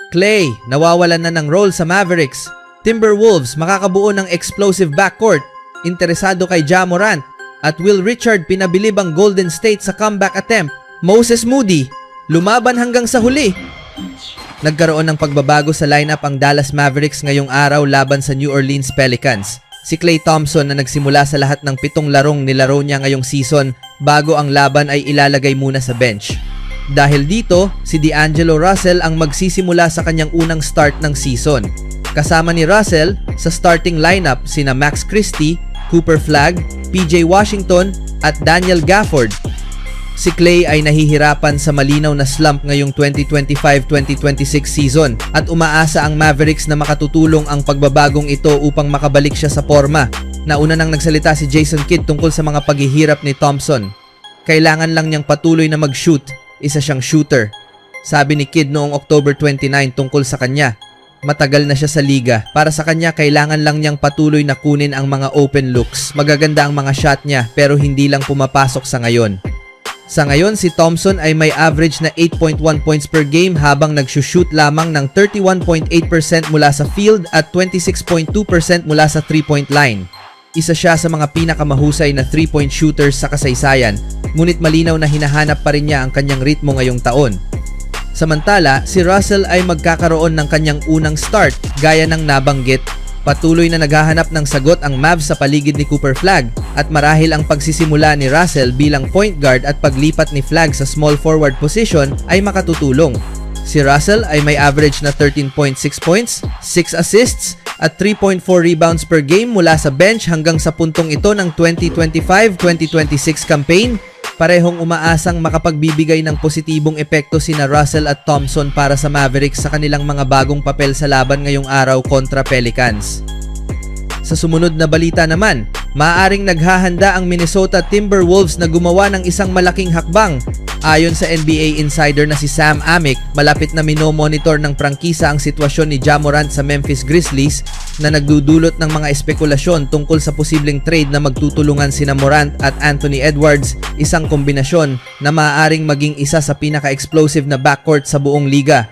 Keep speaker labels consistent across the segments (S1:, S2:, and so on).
S1: Klay, nawawalan na ng role sa Mavericks. Timberwolves, makakabuo ng explosive backcourt. Interesado kay Ja Morant. At Will Richard, pinabilib ang Golden State sa comeback attempt. Moses Moody, lumaban hanggang sa huli. Nagkaroon ng pagbabago sa lineup ang Dallas Mavericks ngayong araw laban sa New Orleans Pelicans. Si Klay Thompson na nagsimula sa lahat ng 7 larong nilaro niya ngayong season bago ang laban ay ilalagay muna sa bench. Dahil dito, si D'Angelo Russell ang magsisimula sa kanyang unang start ng season. Kasama ni Russell sa starting lineup sina Max Christie, Cooper Flagg, PJ Washington at Daniel Gafford. Si Klay ay nahihirapan sa malinaw na slump ngayong 2025-2026 season at umaasa ang Mavericks na makatutulong ang pagbabagong ito upang makabalik siya sa forma. Nauna nang nagsalita si Jason Kidd tungkol sa mga paghihirap ni Thompson. Kailangan lang niyang patuloy na mag-shoot, isa siyang shooter. Sabi ni Kidd noong October 29 tungkol sa kanya. Matagal na siya sa liga. Para sa kanya, kailangan lang niyang patuloy na kunin ang mga open looks. Magaganda ang mga shot niya pero hindi lang pumapasok sa ngayon. Sa ngayon, si Thompson ay may average na 8.1 points per game habang nagsushoot lamang ng 31.8% mula sa field at 26.2% mula sa 3-point line. Isa siya sa mga pinakamahusay na 3-point shooters sa kasaysayan, ngunit malinaw na hinahanap pa rin niya ang kanyang ritmo ngayong taon. Samantala, si Russell ay magkakaroon ng kanyang unang start gaya ng nabanggit. Patuloy na naghahanap ng sagot ang Mavs sa paligid ni Cooper Flagg at marahil ang pagsisimula ni Russell bilang point guard at paglipat ni Flagg sa small forward position ay makatutulong. Si Russell ay may average na 13.6 points, 6 assists at 3.4 rebounds per game mula sa bench hanggang sa puntong ito ng 2025-2026 campaign. Parehong umaasang makapagbibigay ng positibong epekto sina Russell at Thompson para sa Mavericks sa kanilang mga bagong papel sa laban ngayong araw kontra Pelicans. Sa sumunod na balita naman, maaaring naghahanda ang Minnesota Timberwolves na gumawa ng isang malaking hakbang. Ayon sa NBA insider na si Sam Amick, malapit na minomonitor ng prangkisa ang sitwasyon ni Ja Morant sa Memphis Grizzlies na nagdudulot ng mga espekulasyon tungkol sa posibleng trade na magtutulungan sina Morant at Anthony Edwards, isang kombinasyon na maaaring maging isa sa pinaka-explosive na backcourt sa buong liga.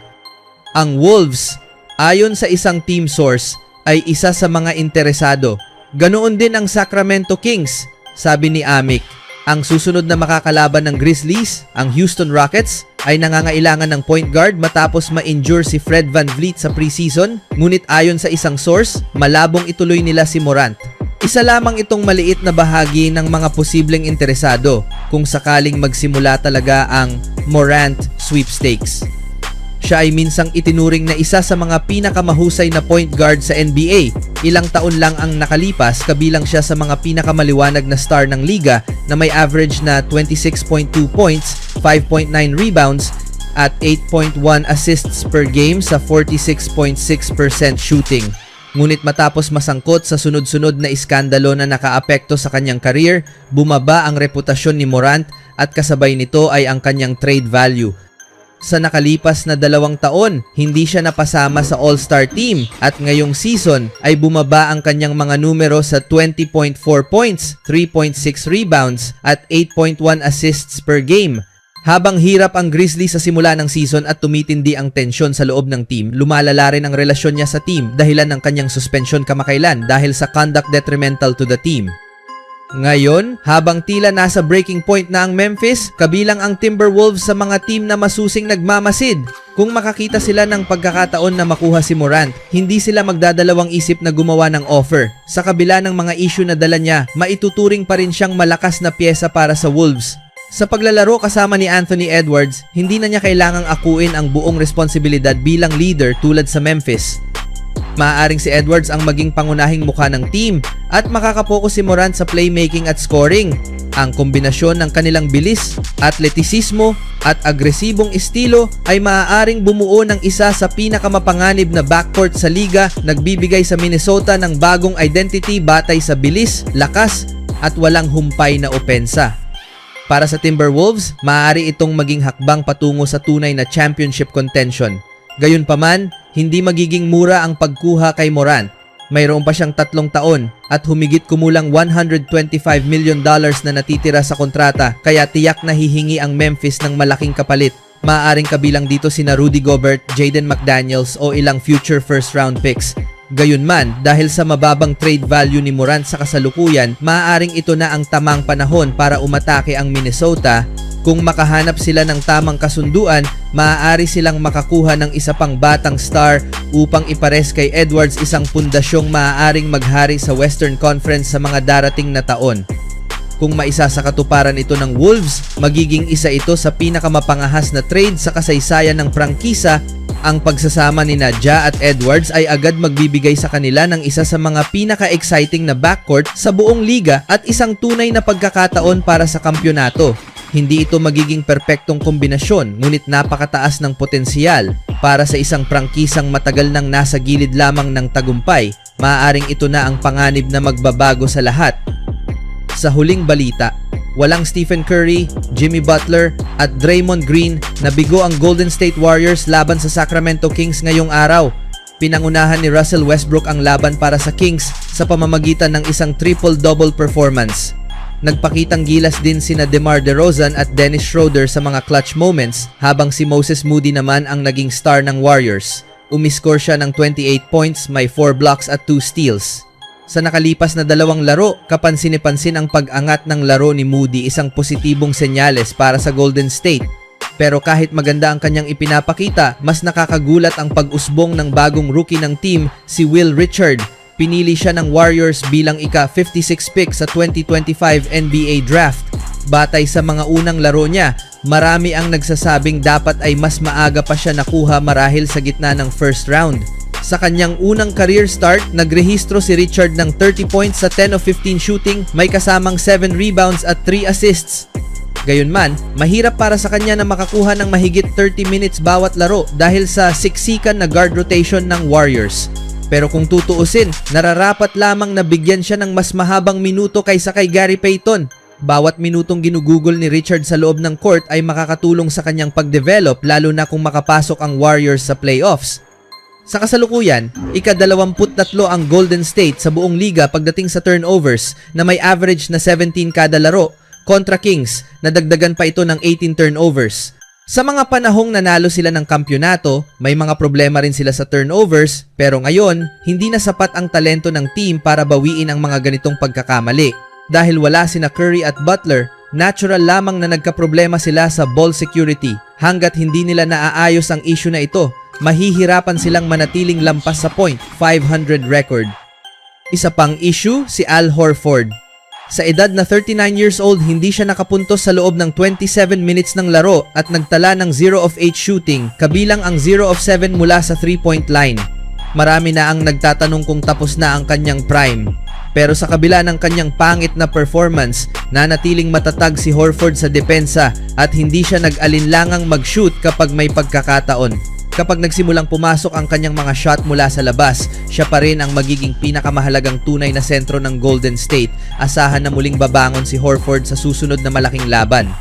S1: Ang Wolves, ayon sa isang team source, ay isa sa mga interesado. Ganoon din ang Sacramento Kings, sabi ni Amick. Ang susunod na makakalaban ng Grizzlies, ang Houston Rockets, ay nangangailangan ng point guard matapos ma-injure si Fred VanVleet sa preseason, ngunit ayon sa isang source, malabong ituloy nila si Morant. Isa lamang itong maliit na bahagi ng mga posibleng interesado kung sakaling magsimula talaga ang Morant sweepstakes. Siya ay minsang itinuring na isa sa mga pinakamahusay na point guard sa NBA. Ilang taon lang ang nakalipas, kabilang siya sa mga pinakamaliwanag na star ng liga na may average na 26.2 points, 5.9 rebounds at 8.1 assists per game sa 46.6% shooting. Ngunit matapos masangkot sa sunod-sunod na iskandalo na nakaapekto sa kanyang career, bumaba ang reputasyon ni Morant at kasabay nito ay ang kanyang trade value. Sa nakalipas na 2 taon, hindi siya napasama sa All-Star team at ngayong season ay bumaba ang kanyang mga numero sa 20.4 points, 3.6 rebounds at 8.1 assists per game. Habang hirap ang Grizzlies sa simula ng season at tumitindi ang tensyon sa loob ng team, lumalala rin ang relasyon niya sa team dahilan ng kanyang suspension kamakailan dahil sa conduct detrimental to the team. Ngayon, habang tila nasa breaking point na ang Memphis, kabilang ang Timberwolves sa mga team na masusing nagmamasid. Kung makakita sila ng pagkakataon na makuha si Morant, hindi sila magdadalawang isip na gumawa ng offer. Sa kabila ng mga issue na dala niya, maituturing pa rin siyang malakas na pyesa para sa Wolves. Sa paglalaro kasama ni Anthony Edwards, hindi na niya kailangang akuin ang buong responsibilidad bilang leader tulad sa Memphis. Maaaring si Edwards ang maging pangunahing mukha ng team at makakapokus si Morant sa playmaking at scoring. Ang kombinasyon ng kanilang bilis, atletisismo at agresibong estilo ay maaaring bumuo ng isa sa pinakamapanganib na backcourt sa liga, nagbibigay sa Minnesota ng bagong identity batay sa bilis, lakas at walang humpay na opensa. Para sa Timberwolves, maaari itong maging hakbang patungo sa tunay na championship contention. Gayunpaman, hindi magiging mura ang pagkuha kay Morant. Mayroon pa siyang 3 taon at humigit kumulang $125 million na natitira sa kontrata, kaya tiyak na hihingi ang Memphis ng malaking kapalit. Maaaring kabilang dito sina Rudy Gobert, Jaden McDaniels o ilang future first round picks. Gayunman, dahil sa mababang trade value ni Morant sa kasalukuyan, maaaring ito na ang tamang panahon para umatake ang Minnesota. Kung makahanap sila ng tamang kasunduan, maaari silang makakuha ng isa pang batang star upang ipares kay Edwards, isang pundasyong maaaring maghari sa Western Conference sa mga darating na taon. Kung maisa sa katuparan ito ng Wolves, magiging isa ito sa pinakamapangahas na trade sa kasaysayan ng prangkisa. Ang pagsasama ni Ja at Edwards ay agad magbibigay sa kanila ng isa sa mga pinaka-exciting na backcourt sa buong liga at isang tunay na pagkakataon para sa kampyonato. Hindi ito magiging perpektong kombinasyon, ngunit napakataas ng potensyal para sa isang prangkisang matagal nang nasa gilid lamang ng tagumpay. Maaaring ito na ang panganib na magbabago sa lahat. Sa huling balita, walang Stephen Curry, Jimmy Butler at Draymond Green. Nabigo ang Golden State Warriors laban sa Sacramento Kings ngayong araw. Pinangunahan ni Russell Westbrook ang laban para sa Kings sa pamamagitan ng isang triple-double performance. Nagpakitang gilas din sina DeMar DeRozan at Dennis Schroeder sa mga clutch moments, habang si Moses Moody naman ang naging star ng Warriors. Umiscore siya ng 28 points, may 4 blocks at 2 steals. Sa nakalipas na 2 laro, kapansin-pansin ang pag-angat ng laro ni Moody, isang positibong senyales para sa Golden State. Pero kahit maganda ang kanyang ipinapakita, mas nakakagulat ang pag-usbong ng bagong rookie ng team, si Will Richard. Pinili siya ng Warriors bilang ika-56 pick sa 2025 NBA Draft. Batay sa mga unang laro niya, marami ang nagsasabing dapat ay mas maaga pa siya nakuha marahil sa gitna ng first round. Sa kanyang unang career start, nagrehistro si Richard ng 30 points sa 10 of 15 shooting, may kasamang 7 rebounds at 3 assists. Gayunman, mahirap para sa kanya na makakuha ng mahigit 30 minutes bawat laro dahil sa siksikan na guard rotation ng Warriors. Pero kung tutuusin, nararapat lamang na bigyan siya ng mas mahabang minuto kaysa kay Gary Payton. Bawat minutong ginugugol ni Richard sa loob ng court ay makakatulong sa kanyang pag-develop, lalo na kung makapasok ang Warriors sa playoffs. Sa kasalukuyan, ika-23 ang Golden State sa buong liga pagdating sa turnovers na may average na 17 kada laro kontra Kings na dagdagan pa ito ng 18 turnovers. Sa mga panahong nanalo sila ng kampyonato, may mga problema rin sila sa turnovers, pero ngayon, hindi na sapat ang talento ng team para bawiin ang mga ganitong pagkakamali. Dahil wala sina Curry at Butler, natural lamang na nagkaproblema sila sa ball security. Hanggat hindi nila naaayos ang issue na ito, mahihirapan silang manatiling lampas sa .500 record. Isa pang issue, si Al Horford. Sa edad na 39 years old, hindi siya nakapuntos sa loob ng 27 minutes ng laro at nagtala ng 0 of 8 shooting, kabilang ang 0 of 7 mula sa 3-point line. Marami na ang nagtatanong kung tapos na ang kanyang prime. Pero sa kabila ng kanyang pangit na performance, nanatiling matatag si Horford sa depensa at hindi siya nag-alinlangang mag-shoot kapag may pagkakataon. Kapag nagsimulang pumasok ang kanyang mga shot mula sa labas, siya pa rin ang magiging pinakamahalagang tunay na sentro ng Golden State. Asahan na muling babangon si Horford sa susunod na malaking laban.